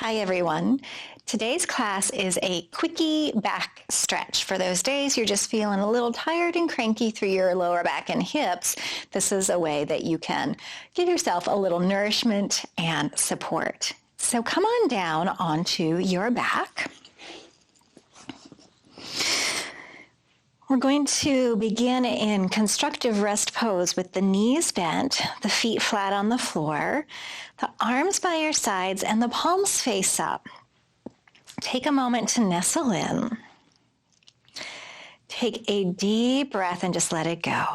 Hi, everyone. Today's class is a quickie back stretch. For those days you're just feeling a little tired and cranky through your lower back and hips, this is a way that you can give yourself a little nourishment and support. So come on down onto your back. We're going to begin in constructive rest pose with the knees bent, the feet flat on the floor, the arms by your sides, and the palms face up. Take a moment to nestle in. Take a deep breath and just let it go.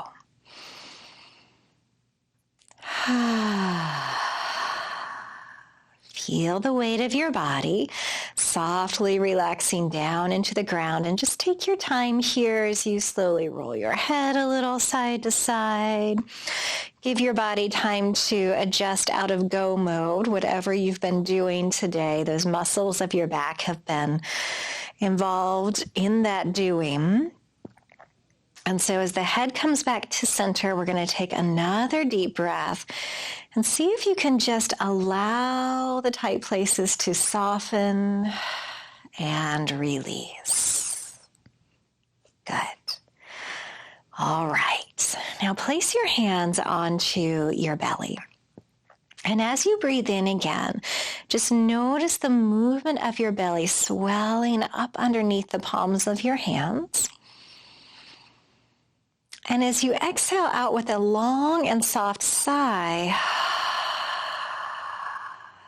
Feel the weight of your body softly relaxing down into the ground, and just take your time here as you slowly roll your head a little side to side. Give your body time to adjust out of go mode, whatever you've been doing today. Those muscles of your back have been involved in that doing. And so as the head comes back to center, we're going to take another deep breath and see if you can just allow the tight places to soften and release. Good. All right. Now place your hands onto your belly. And as you breathe in again, just notice the movement of your belly swelling up underneath the palms of your hands. And as you exhale out with a long and soft sigh,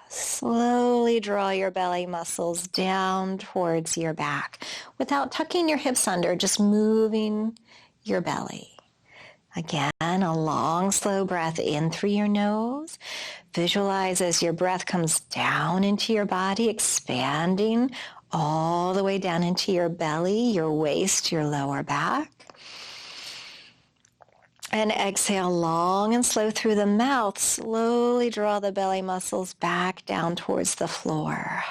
slowly draw your belly muscles down towards your back without tucking your hips under, just moving your belly. Again, a long, slow breath in through your nose. Visualize as your breath comes down into your body, expanding all the way down into your belly, your waist, your lower back. And exhale long and slow through the mouth. Slowly draw the belly muscles back down towards the floor.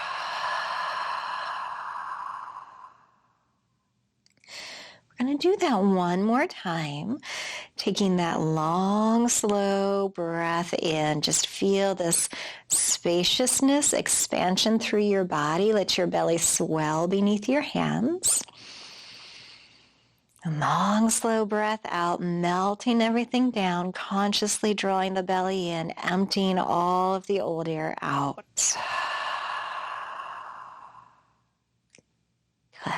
We're going to do that one more time. Taking that long, slow breath in. Just feel this spaciousness, expansion through your body. Let your belly swell beneath your hands. A long, slow breath out, melting everything down, consciously drawing the belly in, emptying all of the old air out. Good.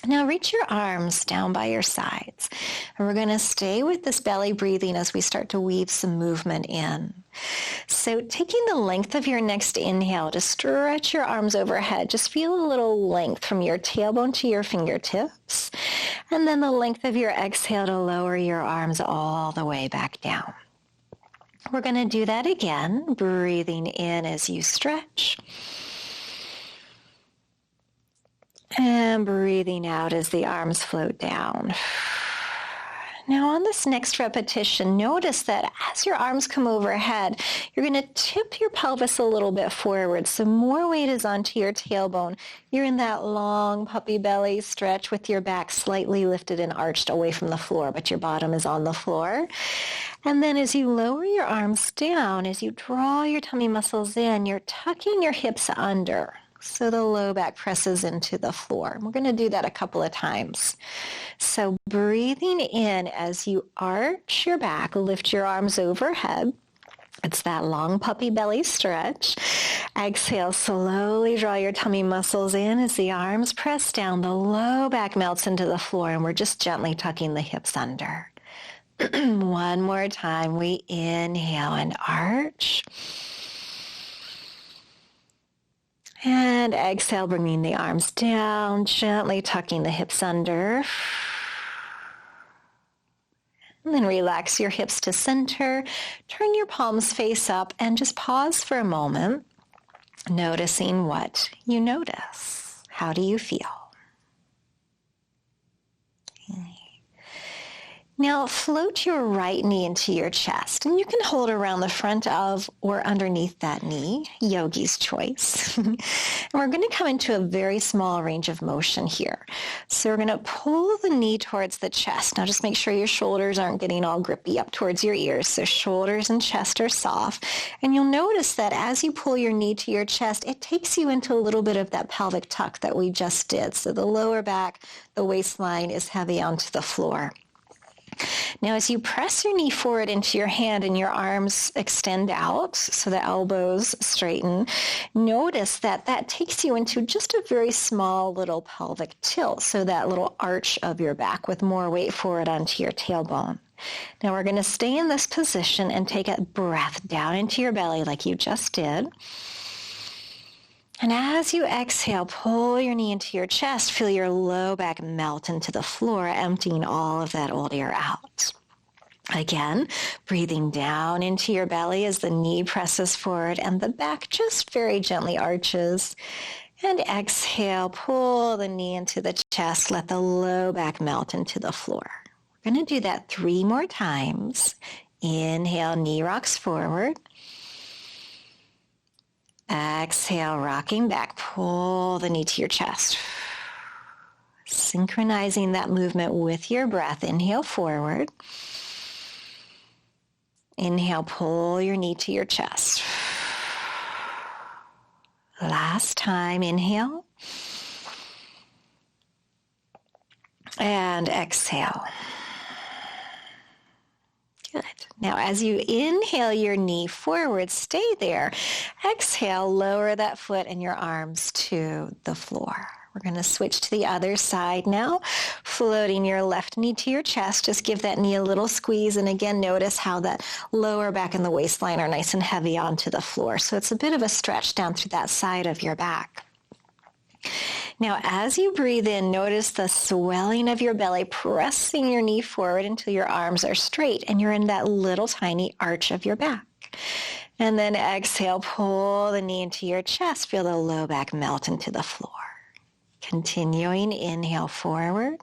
Now reach your arms down by your sides. And we're going to stay with this belly breathing as we start to weave some movement in. So taking the length of your next inhale to stretch your arms overhead, just feel a little length from your tailbone to your fingertips. And then the length of your exhale to lower your arms all the way back down. We're going to do that again, breathing in as you stretch. And breathing out as the arms float down. Now on this next repetition, notice that as your arms come overhead, you're going to tip your pelvis a little bit forward. So more weight is onto your tailbone. You're in that long puppy belly stretch with your back slightly lifted and arched away from the floor, but your bottom is on the floor. And then as you lower your arms down, as you draw your tummy muscles in, you're tucking your hips under. So the low back presses into the floor. We're going to do that a couple of times. So breathing in as you arch your back, lift your arms overhead. It's that long puppy belly stretch. Exhale, slowly draw your tummy muscles in as the arms press down. The low back melts into the floor, and we're just gently tucking the hips under. One more time. We inhale and arch. And exhale, bringing the arms down, gently tucking the hips under. And then relax your hips to center. Turn your palms face up and just pause for a moment, noticing what you notice. How do you feel? Okay. Now float your right knee into your chest, and you can hold around the front of or underneath that knee, yogi's choice. And we're going to come into a very small range of motion here. So we're going to pull the knee towards the chest. Now just make sure your shoulders aren't getting all grippy up towards your ears. So shoulders and chest are soft. And you'll notice that as you pull your knee to your chest, it takes you into a little bit of that pelvic tuck that we just did. So the lower back, the waistline is heavy onto the floor. Now, as you press your knee forward into your hand and your arms extend out so the elbows straighten, notice that that takes you into just a very small little pelvic tilt, so that little arch of your back with more weight forward onto your tailbone. Now, we're going to stay in this position and take a breath down into your belly like you just did. And as you exhale, pull your knee into your chest, feel your low back melt into the floor, emptying all of that old air out. Again, breathing down into your belly as the knee presses forward and the back just very gently arches. And exhale, pull the knee into the chest, let the low back melt into the floor. We're going to do that 3 more times. Inhale, knee rocks forward. Exhale, rocking back. Pull the knee to your chest. Synchronizing that movement with your breath. Inhale, forward. Inhale, pull your knee to your chest. Last time, inhale. And exhale. Good. Now, as you inhale your knee forward, stay there. Exhale, lower that foot and your arms to the floor. We're going to switch to the other side now, floating your left knee to your chest. Just give that knee a little squeeze. And again, notice how that lower back and the waistline are nice and heavy onto the floor. So it's a bit of a stretch down through that side of your back. Now, as you breathe in, notice the swelling of your belly, pressing your knee forward until your arms are straight and you're in that little tiny arch of your back. And then exhale, pull the knee into your chest. Feel the low back melt into the floor. Continuing, inhale forward.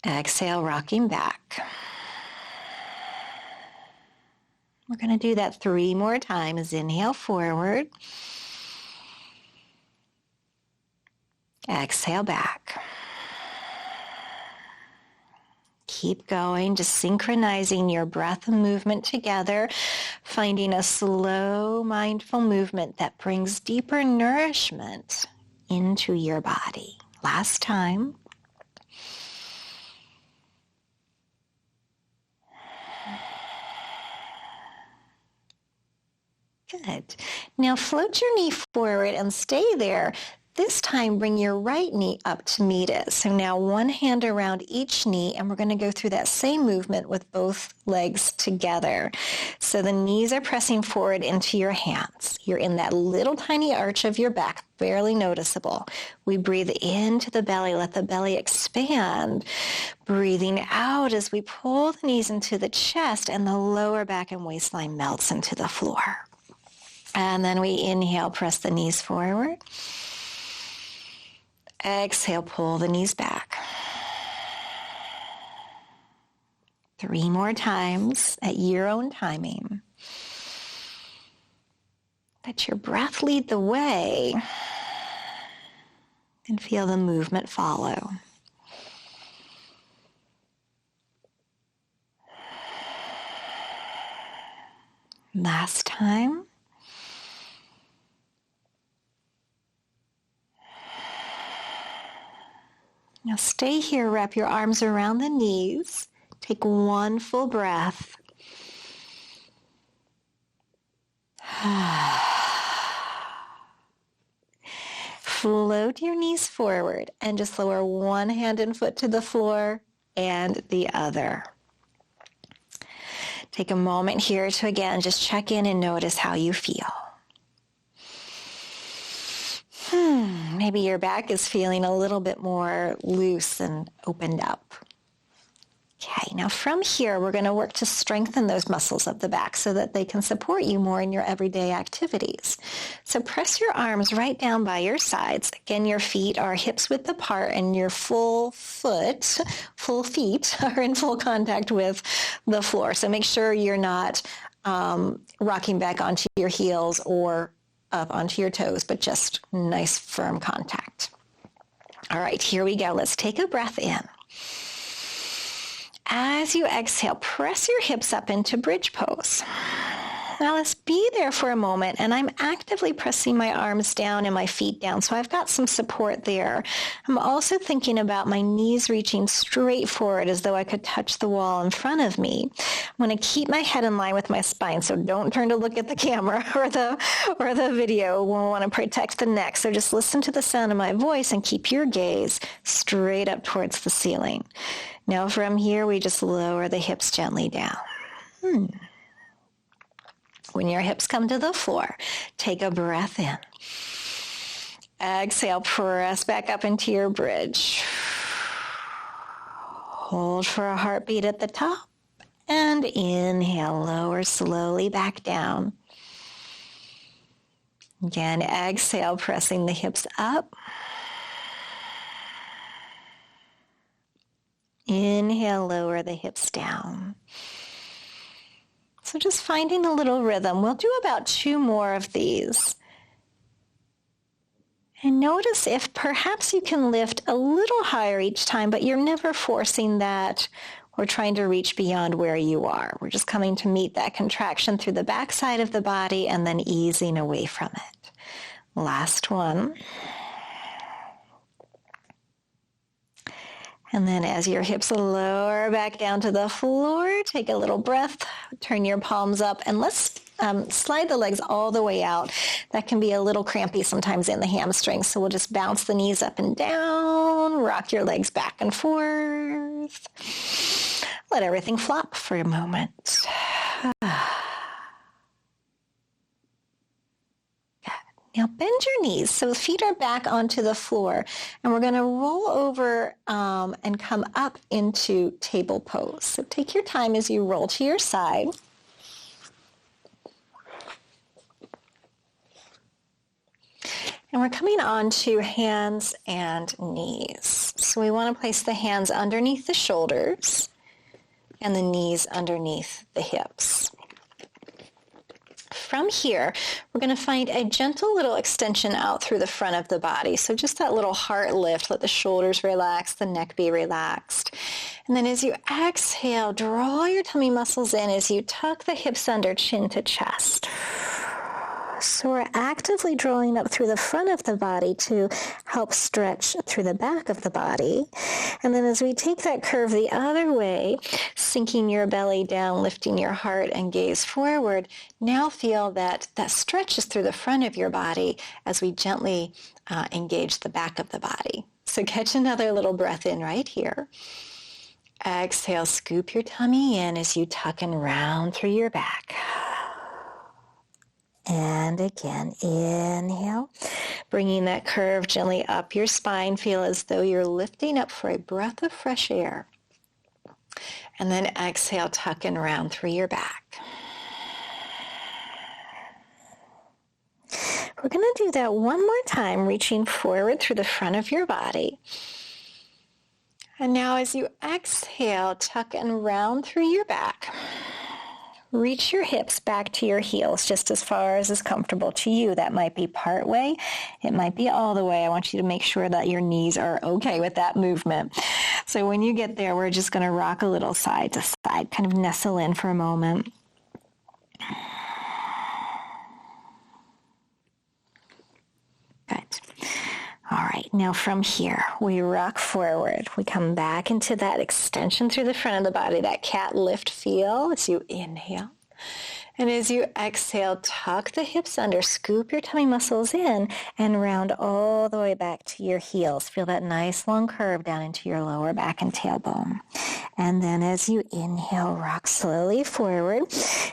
Exhale, rocking back. We're going to do that 3 more times. Inhale forward. Exhale back. Keep going, just synchronizing your breath and movement together, finding a slow, mindful movement that brings deeper nourishment into your body. Last time. Good. Now float your knee forward and stay there. This time, bring your right knee up to meet it. So now one hand around each knee, and we're going to go through that same movement with both legs together. So the knees are pressing forward into your hands. You're in that little tiny arch of your back, barely noticeable. We breathe into the belly, let the belly expand. Breathing out as we pull the knees into the chest, and the lower back and waistline melts into the floor. And then we inhale, press the knees forward. Exhale, pull the knees back. 3 more times at your own timing. Let your breath lead the way and feel the movement follow. Last time. Now stay here, wrap your arms around the knees. Take 1 full breath. Float your knees forward and just lower one hand and foot to the floor and the other. Take a moment here to again just check in and notice how you feel. Maybe your back is feeling a little bit more loose and opened up. Okay, now from here, we're going to work to strengthen those muscles of the back so that they can support you more in your everyday activities. So press your arms right down by your sides. Again, your feet are hips width apart and your full feet are in full contact with the floor. So make sure you're not rocking back onto your heels or up onto your toes, but just nice firm contact. All right, here we go. Let's take a breath in. As you exhale, press your hips up into bridge pose. Now let's be there for a moment, and I'm actively pressing my arms down and my feet down, so I've got some support there. I'm also thinking about my knees reaching straight forward as though I could touch the wall in front of me. I'm going to keep my head in line with my spine, so don't turn to look at the camera or the video. We'll want to protect the neck, so just listen to the sound of my voice and keep your gaze straight up towards the ceiling. Now from here, we just lower the hips gently down. When your hips come to the floor, take a breath in. Exhale, press back up into your bridge. Hold for a heartbeat at the top. And inhale, lower slowly back down. Again, exhale, pressing the hips up. Inhale, lower the hips down. So just finding a little rhythm. We'll do about 2 more of these. And notice if perhaps you can lift a little higher each time, but you're never forcing that or trying to reach beyond where you are. We're just coming to meet that contraction through the back side of the body and then easing away from it. Last one. And then as your hips lower back down to the floor, take a little breath, turn your palms up, and let's slide the legs all the way out. That can be a little crampy sometimes in the hamstrings, so we'll just bounce the knees up and down, rock your legs back and forth. Let everything flop for a moment. Now bend your knees so the feet are back onto the floor, and we're going to roll over and come up into table pose. So take your time as you roll to your side. And we're coming on to hands and knees. So we want to place the hands underneath the shoulders and the knees underneath the hips. From here, we're going to find a gentle little extension out through the front of the body. So just that little heart lift, let the shoulders relax, the neck be relaxed. And then as you exhale, draw your tummy muscles in as you tuck the hips under, chin to chest. So we're actively drawing up through the front of the body to help stretch through the back of the body. And then as we take that curve the other way, sinking your belly down, lifting your heart and gaze forward, now feel that stretches through the front of your body as we gently engage the back of the body. So catch another little breath in right here. Exhale, scoop your tummy in as you tuck and round through your back. And again, inhale, bringing that curve gently up your spine. Feel as though you're lifting up for a breath of fresh air. And then exhale, tuck and round through your back. We're going to do that one more time, reaching forward through the front of your body. And now as you exhale, tuck and round through your back. Reach your hips back to your heels just as far as is comfortable to you. That might be part way. It might be all the way. I want you to make sure that your knees are okay with that movement. So when you get there, we're just going to rock a little side to side, kind of nestle in for a moment. Good. All right, now from here, we rock forward. We come back into that extension through the front of the body, that cat lift feel as you inhale. And as you exhale, tuck the hips under, scoop your tummy muscles in, and round all the way back to your heels. Feel that nice long curve down into your lower back and tailbone. And then as you inhale, rock slowly forward,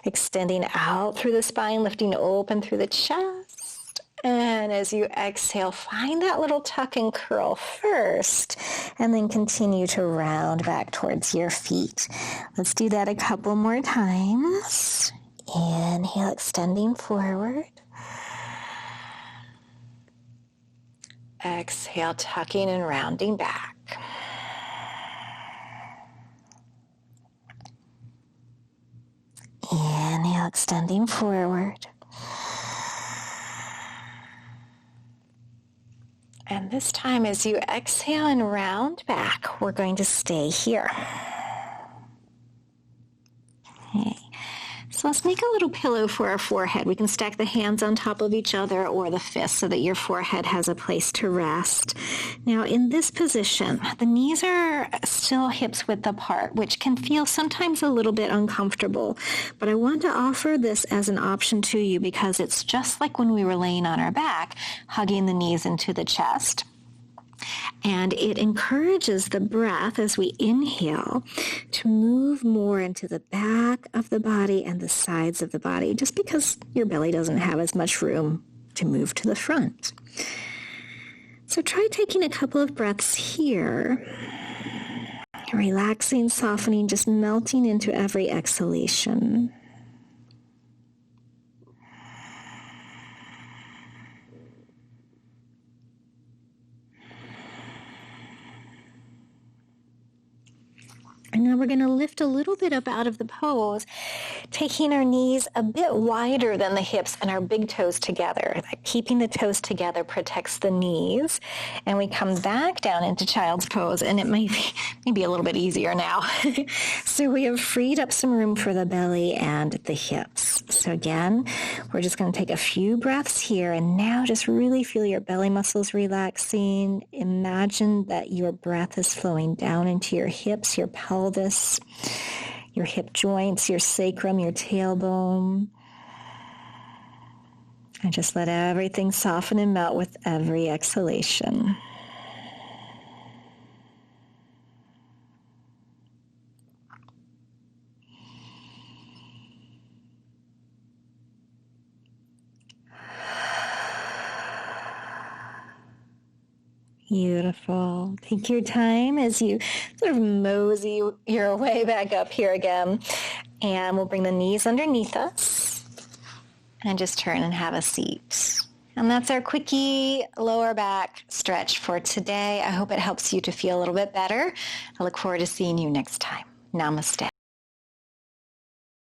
extending out through the spine, lifting open through the chest. And as you exhale, find that little tuck and curl first, and then continue to round back towards your feet. Let's do that a couple more times. Inhale, extending forward. Exhale, tucking and rounding back. Inhale, extending forward. And this time, as you exhale and round back, we're going to stay here. Okay. So let's make a little pillow for our forehead. We can stack the hands on top of each other or the fists so that your forehead has a place to rest. Now, in this position, the knees are still hips width apart, which can feel sometimes a little bit uncomfortable. But I want to offer this as an option to you because it's just like when we were laying on our back, hugging the knees into the chest. And it encourages the breath as we inhale to move more into the back of the body and the sides of the body, just because your belly doesn't have as much room to move to the front. So try taking a couple of breaths here, relaxing, softening, just melting into every exhalation. And now we're going to lift a little bit up out of the pose, taking our knees a bit wider than the hips and our big toes together. Keeping the toes together protects the knees. And we come back down into child's pose, and it may be a little bit easier now. So we have freed up some room for the belly and the hips. So again, we're just going to take a few breaths here, and now just really feel your belly muscles relaxing. Imagine that your breath is flowing down into your hips, your pelvis, your hip joints, your sacrum, your tailbone. And just let everything soften and melt with every exhalation. Beautiful. Take your time as you sort of mosey your way back up here again. And we'll bring the knees underneath us and just turn and have a seat. And that's our Quickie lower back stretch for today. I hope it helps you to feel a little bit better. I look forward to seeing you next time. Namaste.